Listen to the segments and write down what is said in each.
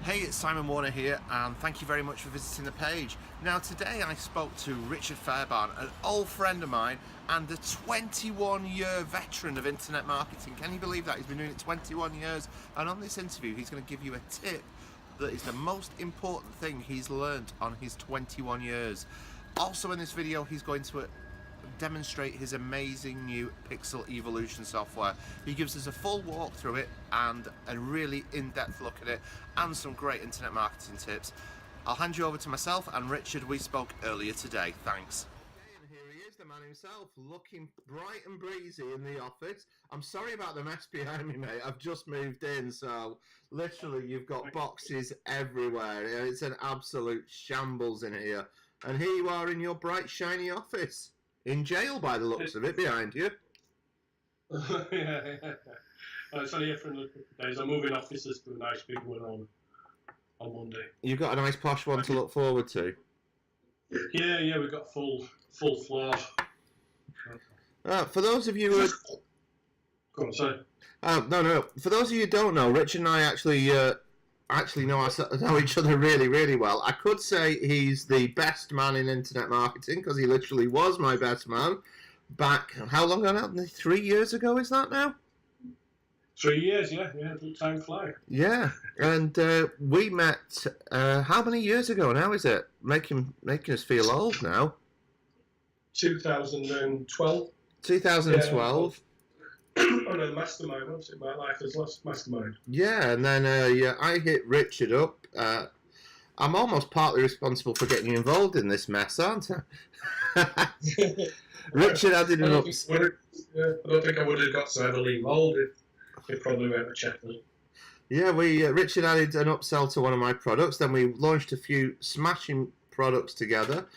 Hey, it's Simon Warner here, and thank you very much for visiting the page. Now, today I spoke to Richard Fairbairn, an old friend of mine and a 21-year veteran of internet marketing. Can you believe that? He's been doing it 21 years, and on this interview he's going to give you a tip that is the most important thing he's learned on his 21 years. Also in this video he's going to demonstrate his amazing new Pixal evolution software. He gives us a full walk through it and a really in-depth look at it and some great internet marketing tips. I'll hand you over to myself and Richard. We spoke earlier today. Thanks. And here he is, the man himself, looking bright and breezy in the office. I'm sorry about the mess behind me, mate. I've just moved in, so literally you've got boxes everywhere. It's an absolute shambles in here. And here you are in your bright, shiny office. In jail, by the looks of it, behind you. Yeah. It's only here for another couple of days. I'm moving offices to a nice big one on Monday. You've got a nice posh one to look forward to. Yeah, we've got full floor. For those of you who... Go on, sorry. No. For those of you who don't know, Rich and I actually know each other really, really well. I could say he's the best man in internet marketing because he literally was my best man back, how long ago now? 3 years ago, is that now? 3 years, yeah. Time fly. Yeah, and we met, how many years ago now is it? Making us feel old now. 2012. 2012. Yeah, on a mastermind, wasn't it? My life as lost mastermind. Yeah, and then I hit Richard up. I'm almost partly responsible for getting you involved in this mess, aren't I? Richard added an upsell. I don't think I would have got so heavily involved if probably went to Sheffield. Yeah, Richard added an upsell to one of my products. Then we launched a few smashing products together.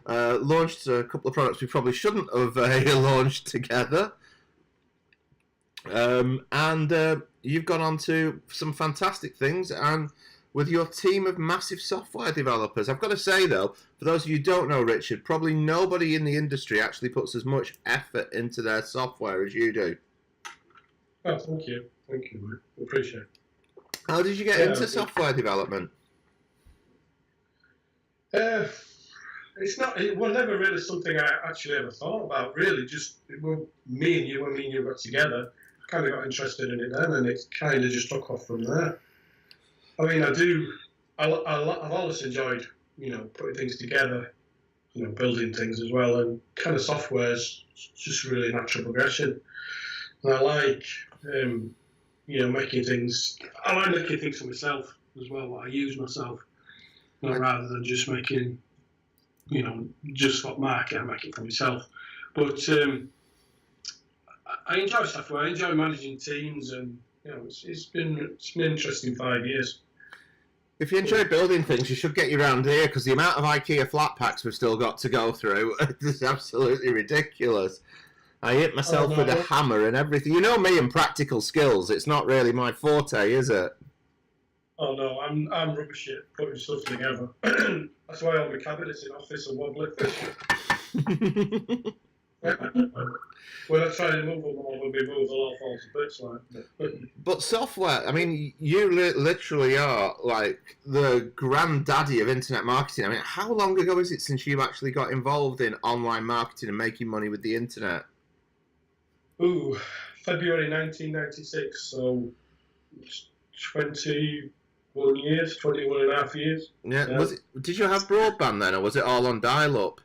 Launched a couple of products we probably shouldn't have launched together. And you've gone on to some fantastic things, and with your team of massive software developers. I've got to say though, for those of you who don't know Richard, probably nobody in the industry actually puts as much effort into their software as you do. Oh, thank you, mate. Appreciate it. How did you get into software development? It was never really something I actually ever thought about. Really, just when me and you got together, I kind of got interested in it then, and it kind of just took off from there. I mean, I've always enjoyed, putting things together, building things as well, and kind of software's just really natural progression. And I like, making things. I like making things for myself as well. What I use myself, rather than just making. Just for market, I make it for myself. But I enjoy software. I enjoy managing teams, and it's been an interesting 5 years. If you enjoy building things, you should get you around here because the amount of IKEA flat packs we've still got to go through is absolutely ridiculous. I hit myself with a hammer and everything. You know me and practical skills. It's not really my forte, is it? Oh no, I'm rubbish at putting stuff together. That's why all my cabinets in office are wobbly. When I try to move them all, they'll be moved, they'll all fall to bits like. But software, I mean, you literally are like the granddaddy of internet marketing. I mean, how long ago is it since you actually got involved in online marketing and making money with the internet? Ooh, February 1996, so 21 years, 21 and a half years. Yeah. Did you have broadband then, or was it all on dial-up?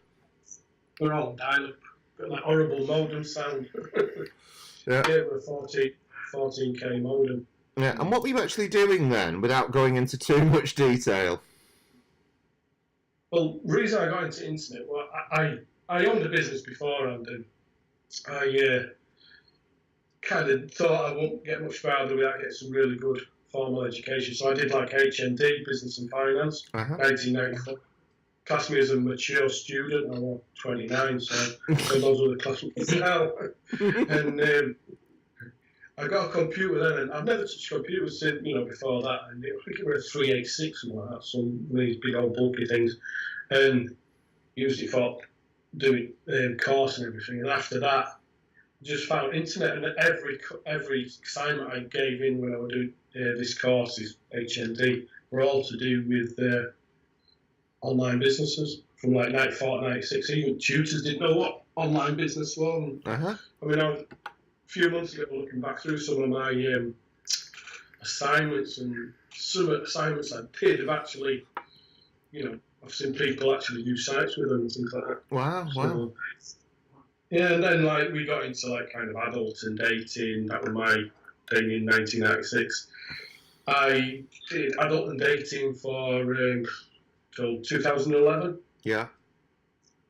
We're all on dial-up. Got that horrible modem sound. Yeah. We're a 14K modem. Yeah. And what were you actually doing then, without going into too much detail? Well, the reason I got into internet, well, I owned a business beforehand, and I kind of thought I won't get much farther without getting some really good formal education. So I did like HND, Business and Finance, 1994. Classed me as a mature student. I was 29, so those were the classmates now. And I got a computer then, and I've never touched computers since, before that. And I think it was a 386 and like that, some of these big old bulky things. And used it for doing course and everything. And after that, just found internet, and every assignment I gave in when I was doing this course is HND. were all to do with online businesses from like 94, 96. Even tutors didn't know what online business was. Uh-huh. I mean, a few months ago, looking back through some of my assignments, and some assignments I did have actually, I've seen people actually do sites with them and things like that. Wow, wow. Yeah, and then like we got into like kind of adult and dating. That was my thing in 1996. I did adult and dating for till 2011. Yeah.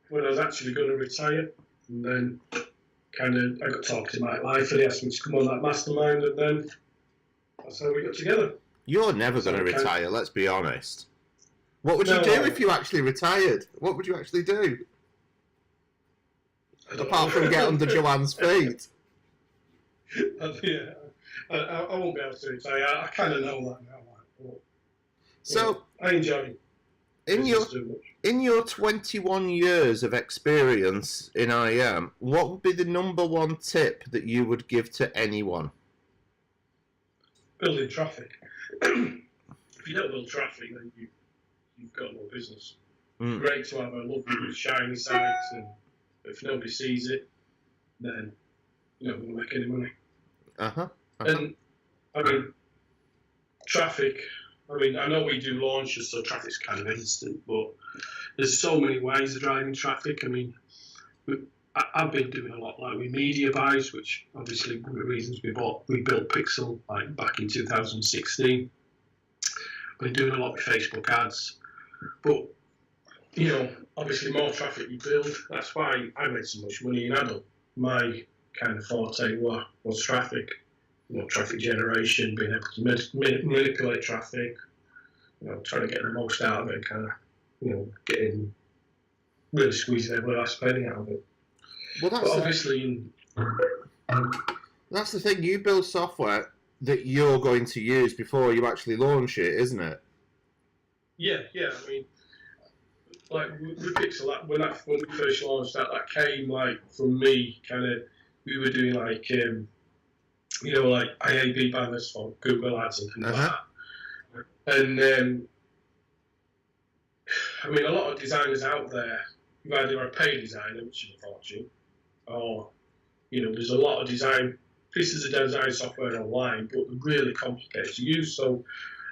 When I was actually going to retire, and then kind of I got talking to my wife, and he asked me to come on that mastermind, and then that's how we got together. You're never going to retire, let's be honest. What would you do if you actually retired? What would you actually do? Apart from get under Joanne's feet. Yeah, I won't be able to retire. I kind of know that now. So I enjoy in your 21 years of experience in IM, what would be the number one tip that you would give to anyone? Building traffic. If you don't build traffic, then you've got no business. Great to have a lovely shiny site, and if nobody sees it, then you're not going to make any money. And I mean, traffic. I mean, I know we do launches, so traffic's kind of instant, but there's so many ways of driving traffic. I mean, I've been doing a lot like with media buys, which obviously one of the reasons we built Pixal like back in 2016. Been doing a lot with Facebook ads, but obviously more traffic you build. That's why I made so much money in adult. My kind of forte was traffic. Traffic generation, being able to manipulate traffic, trying to get the most out of it, kind of, getting really squeezing every last penny out of it. Well, but obviously, that's the thing. You build software that you're going to use before you actually launch it, isn't it? Yeah. I mean, like with Pixel, when we first launched that came like from me. Kind of, we were doing like. Like IAB banners for Google Ads and things like that. And I mean, a lot of designers out there, you either are a paid designer, which is a fortune, or there's a lot of pieces of design software online, but they're really complicated to use. So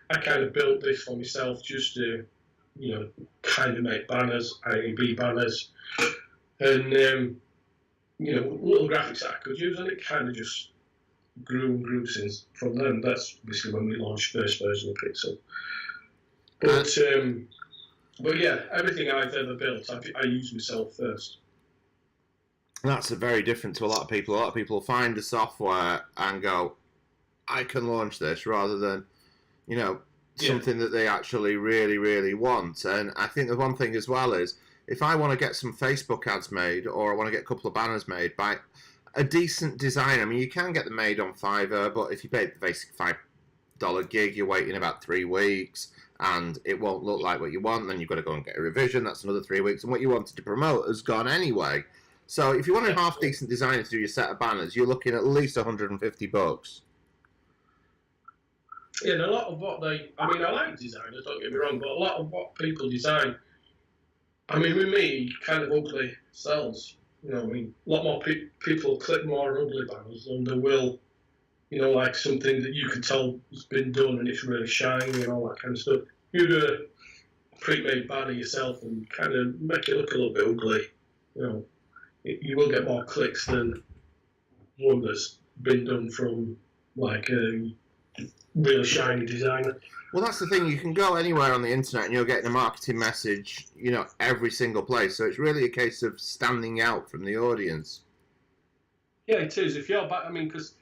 I kind of built this for myself just to, kind of make banners, IAB banners, and little graphics that I could use, and it kind of just grew since from then. That's basically when we launched first version of Pixel. But yeah, everything I've ever built, I use myself first. That's very different to a lot of people. A lot of people find the software and go, I can launch this, rather than, something that they actually really, really want. And I think the one thing as well is, if I want to get some Facebook ads made, or I want to get a couple of banners made by a decent designer. I mean, you can get them made on Fiverr, but if you pay the basic $5 gig, you're waiting about 3 weeks, and it won't look like what you want. Then you've got to go and get a revision. That's another 3 weeks, and what you wanted to promote has gone anyway. So if you want a half-decent designer to do your set of banners, you're looking at least $150. Yeah, and a lot of what I like designers, don't get me wrong, but a lot of what people design, I mean, with me, kind of ugly sells. I mean, a lot more people click more ugly banners than they will, like something that you can tell has been done and it's really shiny and all that kind of stuff. You do a pre-made banner yourself and kind of make it look a little bit ugly, you will get more clicks than one that's been done from like a really shiny designer. Well, that's the thing. You can go anywhere on the internet and you're getting a marketing message, every single place. So it's really a case of standing out from the audience. Yeah, it is. If you're back, I mean, because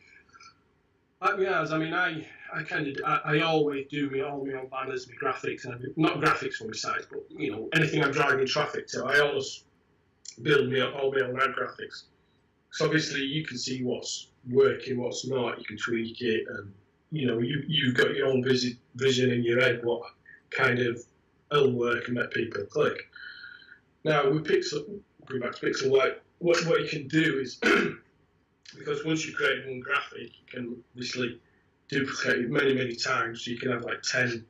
like me, I always do all my own banners, my graphics, and not graphics for my site, but anything I'm driving traffic to, I always build all my own ad graphics. So obviously you can see what's working, what's not. You can tweak it, and you've got your own vision in your head what kind of will work and make people click. Now with Pixel, going back to Pixel, like what you can do is because once you create one graphic, you can obviously duplicated many times, so you can have like 10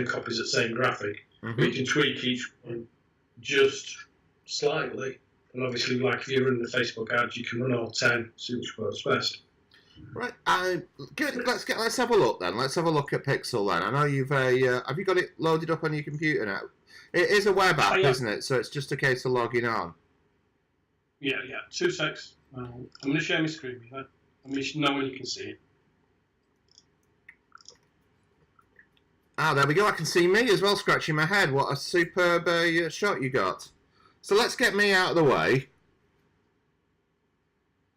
copies of the same graphic. Mm-hmm. But you can tweak each one just slightly. And obviously, like if you're running the Facebook ads, you can run all 10, see which works best. Right, good. Let's have a look then. Let's have a look at Pixel then. I know you've have you got it loaded up on your computer now? It is a web app, isn't it? So it's just a case of logging on. Yeah. 2 secs. I'm going to share my screen with you. Let me know when you can see it. Ah, there we go. I can see me as well, scratching my head. What a superb shot you got. So let's get me out of the way.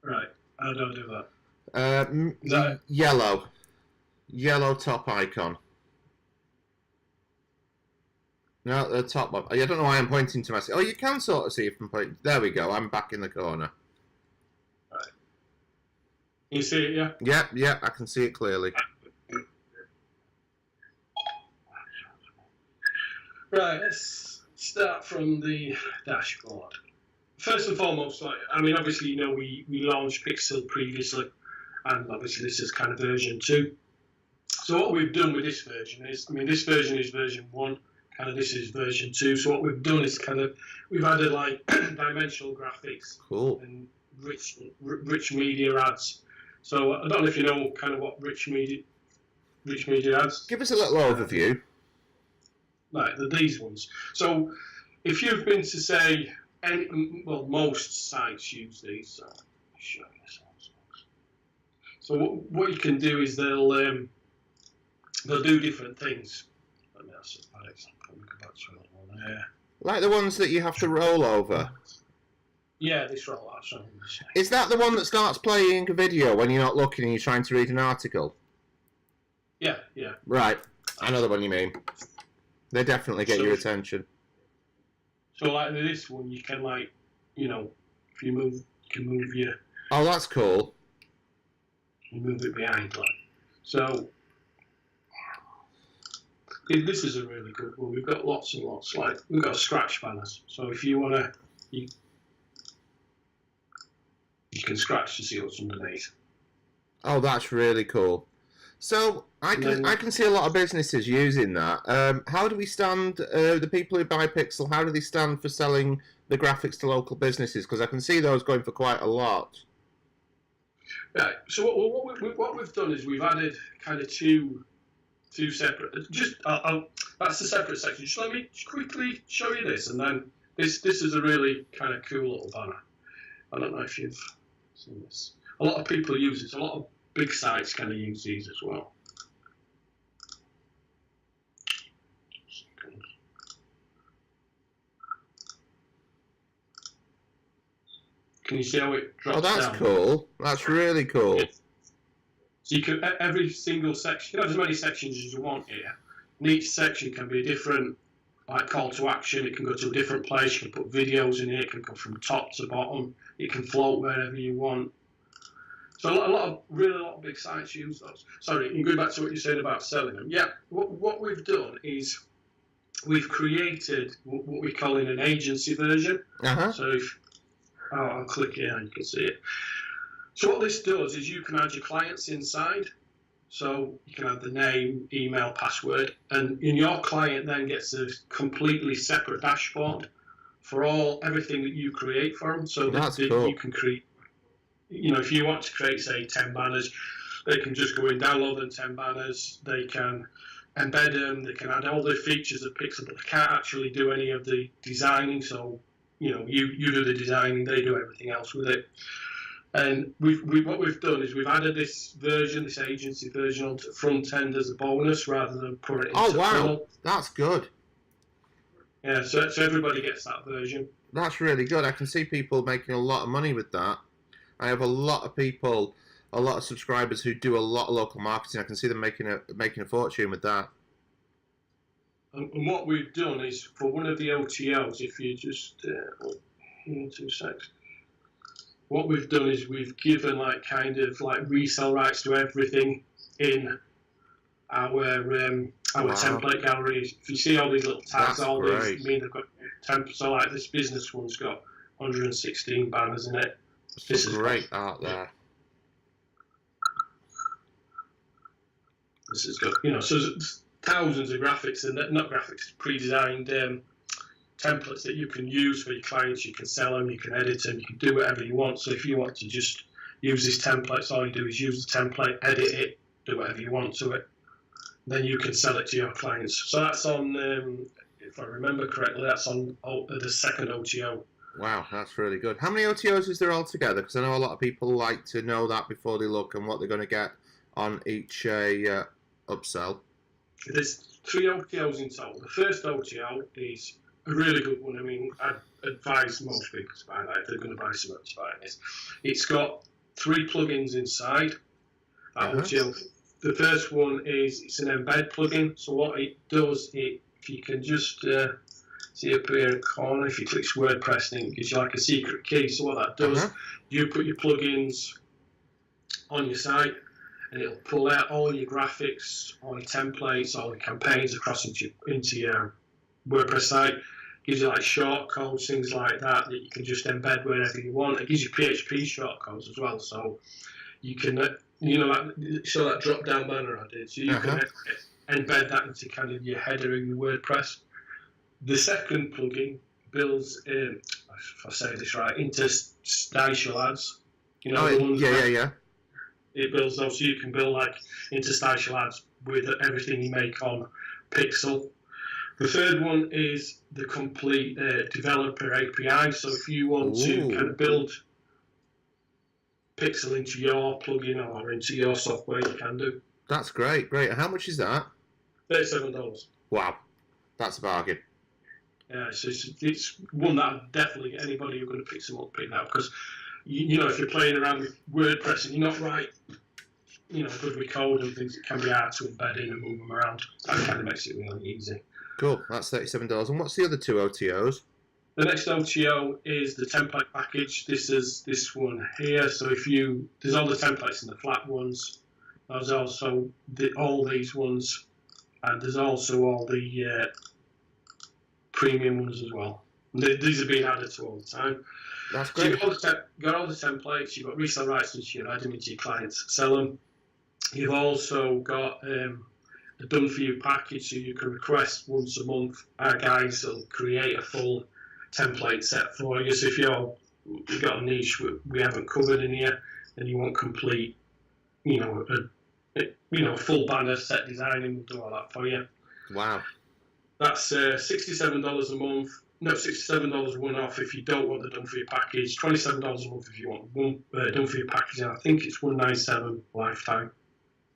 Right. How do I do that? Yellow top icon. No, the top one. I don't know why I'm pointing to myself. Oh, you can sort of see if I'm pointing. There we go. I'm back in the corner. Right. You see it, yeah? Yeah, I can see it clearly. Right, let's start from the dashboard. First and foremost, obviously, we launched Pixel previously, and obviously this is kind of version 2. So what we've done with this version is, this version is version 1, kind of this is version 2. So what we've done is we've added like dimensional graphics, cool, and rich media ads. So I don't know if you know kind of what rich media ads. Give us a little overview. Right, these ones. So if you've been to say, most sites use these. So let me show you this. So what you can do is they'll do different things. Let me have an example. Let me go back to another one there. Like the ones that you have to roll over. Yeah, this rollout. Is that the one that starts playing a video when you're not looking and you're trying to read an article? Yeah. Right, I know the one you mean. They definitely get your attention. So like this one, you can if you move, you can move your. Oh, that's cool. You move it behind, So this is a really good one. We've got lots and lots. Like we've got scratch banners. So if you wanna, you can scratch to see what's underneath. Oh, that's really cool. So I can see a lot of businesses using that. How do we stand? The people who buy Pixel, how do they stand for selling the graphics to local businesses? Because I can see those going for quite a lot. Right. So what we've done is we've added kind of two separate. That's a separate section. Just let me quickly show you this, and then this is a really kind of cool little banner. I don't know if you've seen this. A lot of people use it. A lot of big sites kind of use these as well. Can you see how it drops down? Oh, that's cool. That's really cool. So you can, every single section, as many sections as you want here. And each section can be a different, call to action. It can go to a different place. You can put videos in here. It can go from top to bottom. It can float wherever you want. So a lot of big sites use those. Sorry, you go back to what you're saying about selling them. Yeah, what we've done is we've created what we call an agency version. Uh-huh. So I'll click here and you can see it. So what this does is you can add your clients inside. So you can add the name, email, password, and your client then gets a completely separate dashboard for everything that you create for them. So that's that cool. You can create. If you want to create, say, 10 banners, they can just go in, download them 10 banners. They can embed them. They can add all the features of Pixel, but they can't actually do any of the designing. So you do the designing, they do everything else with it. And what we've done is we've added this agency version onto the front end as a bonus rather than put it into funnel. That's good. Yeah, so everybody gets that version. That's really good. I can see people making a lot of money with that. I have a lot of people, a lot of subscribers who do a lot of local marketing. I can see them making a fortune with that. And what we've done is for one of the OTLs, if you just 2 seconds. What we've done is we've given resale rights to everything in our template gallery. If you see all these little tags, these mean they've got 10. So like this business one's got 116 banners in it. This is great art there. This has got, you know, so there's thousands of graphics and not graphics, pre-designed templates that you can use for your clients. You can sell them, you can edit them, you can do whatever you want. So if you want to just use these templates, all you do is use the template, edit it, do whatever you want to it. Then you can sell it to your clients. So that's on, if I remember correctly, that's on the second OTO. Wow, that's really good. How many OTOs is there altogether? Because I know a lot of people like to know that before they look and what they're going to get on each upsell. There's 3 OTOs in total. The first OTO is a really good one. I mean, I'd advise most people to buy that if they're going to buy something to buy this. It's got 3 plugins inside that OTO. The first one is it's an embed plugin. So what it does, if you can just see up here in the corner, if you click WordPress, then it gives you like a secret key. So what that does, you put your plugins on your site, and it'll pull out all your graphics, all your templates, all your campaigns across into your WordPress site. Gives you like shortcodes, things like that you can just embed wherever you want. It gives you PHP shortcodes as well, so you can, you know, like show that drop down banner I did. So you can embed that into kind of your header in your WordPress. The second plugin builds, if I say this right, interstitial ads. You know, yeah. It builds those, so you can build like interstitial ads with everything you make on Pixel. The third one is the complete developer API. So if you want to kind of build Pixel into your plugin or into your software, you can do. That's great. How much is that? $37. Wow, that's a bargain. Yeah, so it's one that definitely anybody who's going to pick some up, pick that, because you know, if you're playing around with WordPress and you're not right, you know, good with code and things, it can be hard to embed in and move them around. That kind of makes it really easy. Cool, that's $37. And what's the other 2 OTOs? The next OTO is the template package. This is this one here. So there's all the templates in the flat ones. There's also all these ones, and there's also all the premium ones as well. These are being added to all the time. That's great. So you've got all the templates. You've got resale rights to add them into your clients, sell them. You've also got a done for you package, so you can request once a month. Our guys will create a full template set for you. So if you've got a niche we haven't covered in here, and you want complete, you know, a full banner set design, and we'll do all that for you. Wow. That's $67 a month. No, $67 one off if you don't want the done for you package. $27 a month if you want one done for you package. And I think it's $197 lifetime.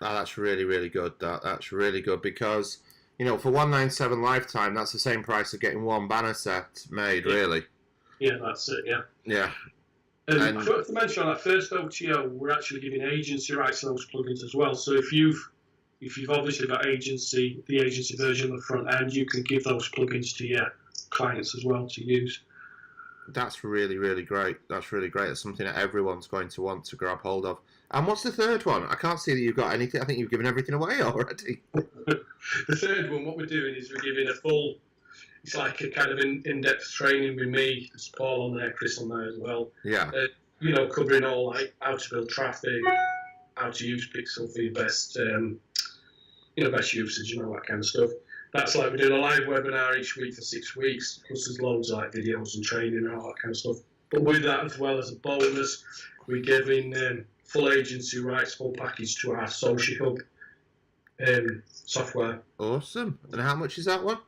Oh, that's really, really good. That's really good because, you know, for $197 lifetime, that's the same price of getting one banner set made, really. Yeah, that's it. Yeah. Yeah. And I forgot to mention on that first OTO, we're actually giving agency rights to those plugins as well. So if you've obviously got the agency version of the front end, you can give those plugins to your clients as well to use. That's really, really great. That's really great. It's something that everyone's going to want to grab hold of. And what's the third one? I can't see that you've got anything. I think you've given everything away already. The third one, what we're doing is we're giving a full, it's like a kind of in-depth training with me. There's Paul on there, Chris on there as well. Yeah. You know, covering all like how to build traffic, how to use Pixel for your best, best usage and all that kind of stuff. That's like we're doing a live webinar each week for 6 weeks, plus there's loads of like videos and training and all that kind of stuff. But with that as well as a bonus, we're giving full agency rights, full package to our social hub software. Awesome. And how much is that one?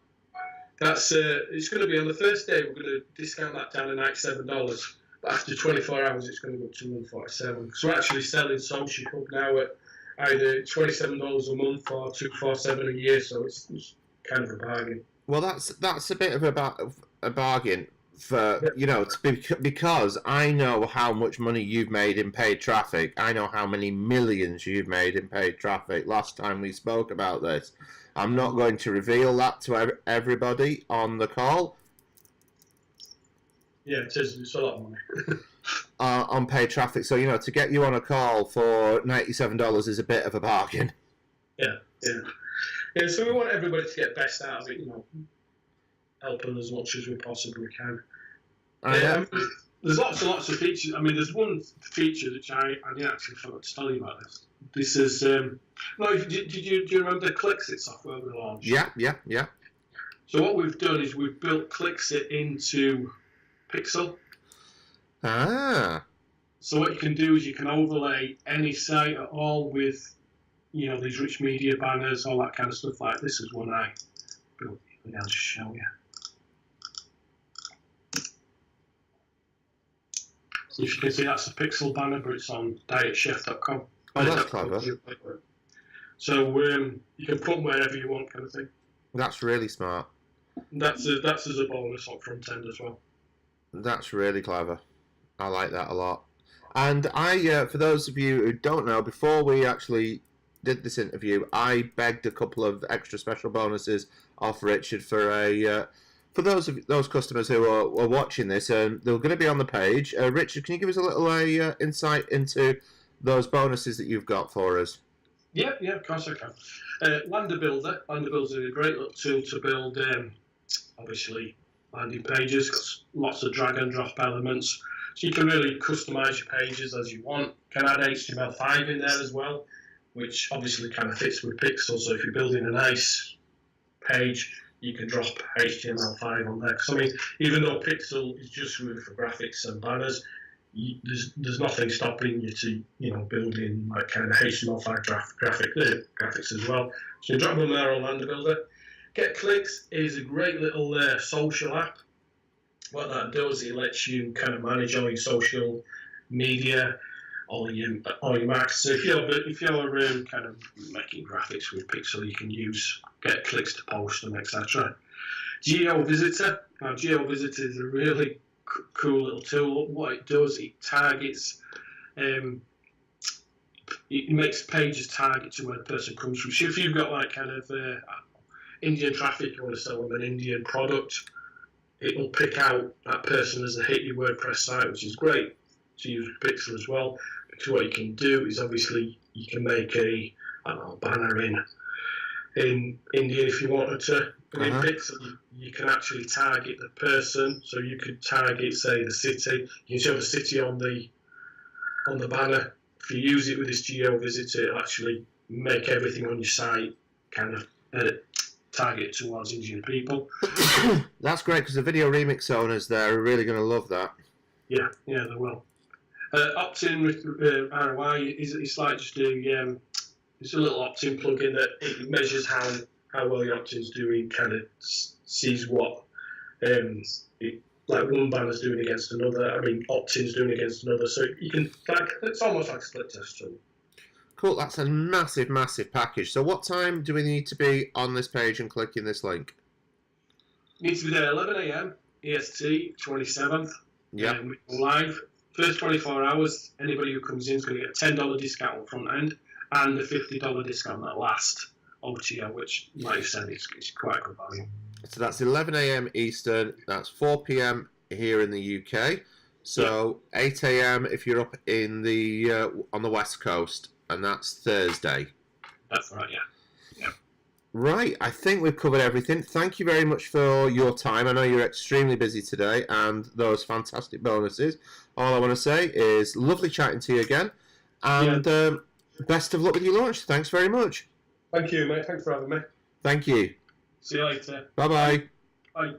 That's it's going to be on the first day. We're going to discount that down to $97, but after 24 hours, it's going to go to $147. So we're actually selling social hub now at either $27 a month or $247 a year. So it's kind of a bargain. Well, that's a bit of a bargain for, you know, because I know how much money you've made in paid traffic. I know how many millions you've made in paid traffic. Last time we spoke about this, I'm not going to reveal that to everybody on the call. Yeah, it's a lot of money. On paid traffic, so you know, to get you on a call for $97 is a bit of a bargain. Yeah. So we want everybody to get best out of it, you know, helping as much as we possibly can. there's lots and lots of features. I mean, there's one feature which I didn't actually forgot to tell you about this. This is no. Do you remember Clixit software we launched? Yeah. So what we've done is we've built Clixit into Pixel. Ah. So what you can do is you can overlay any site at all with, these rich media banners, all that kind of stuff. Like this is one I built. I'll just show you. So if you can see, that's a Pixel banner, but it's on dietchef.com. Oh, that's clever. So you can put them wherever you want, kind of thing. That's really smart. That's as a bonus on front end as well. That's really clever. I like that a lot. And for those of you who don't know, before we actually did this interview, I begged a couple of extra special bonuses off Richard for those customers who are watching this, and they're going to be on the page. Richard, can you give us a little insight into those bonuses that you've got for us? Yeah, of course I can. Lander Builder. Lander Builder is a great little tool to build, obviously, landing pages. Got lots of drag and drop elements. So you can really customize your pages as you want. Can add HTML5 in there as well, which obviously kind of fits with Pixel. So if you're building a nice page, you can drop HTML5 on there. Because I mean, even though Pixel is just really for graphics and banners, there's nothing stopping you to building like kind of HTML5 graphics as well. So you drop them there on Lander Builder. Get Clicks is a great little social app. What that does, it lets you kind of manage all your social media, all your marks. So if you're kind of making graphics with Pixel, you can get Clicks to post them, etc. GeoVisitor. Now GeoVisitor is a really cool little tool. What it does, it targets, it makes pages target to where the person comes from. So if you've got like kind of Indian traffic, you want to sell them an Indian product, it will pick out that person as a hit your WordPress site, which is great to use with Pixel as well. Because what you can do is obviously you can make a banner in India if you wanted to. But in Pixel, you can actually target the person. So you could target, say, the city. You can show the city on the banner. If you use it with this GeoVisitor, it'll actually make everything on your site kind of target towards Indian people. That's great, because the video remix owners there are really going to love that. Yeah, they will. Opt-in with ROI is like just it's a little opt-in plugin that it measures how well your opt-in's doing, kind of sees what like one banner's doing against another. I mean, opt-in's doing against another, so you can it's almost like a split test tool. Cool, that's a massive, massive package. So what time do we need to be on this page and clicking this link? Needs to be there 11 a.m. EST, 27th. Yeah. Live. First 24 hours, anybody who comes in is going to get a $10 discount on front end and a $50 discount at last OTO, which, like you said, it's quite a good value. So that's 11 a.m. Eastern. That's 4 p.m. here in the UK. So 8 a.m. if you're up in the on the West Coast, and that's Thursday. That's right, yeah. Right, I think we've covered everything. Thank you very much for your time. I know you're extremely busy today, and those fantastic bonuses. All I want to say is lovely chatting to you again, and best of luck with your launch. Thanks very much. Thank you, mate. Thanks for having me. Thank you. See you later. Bye-bye. Bye.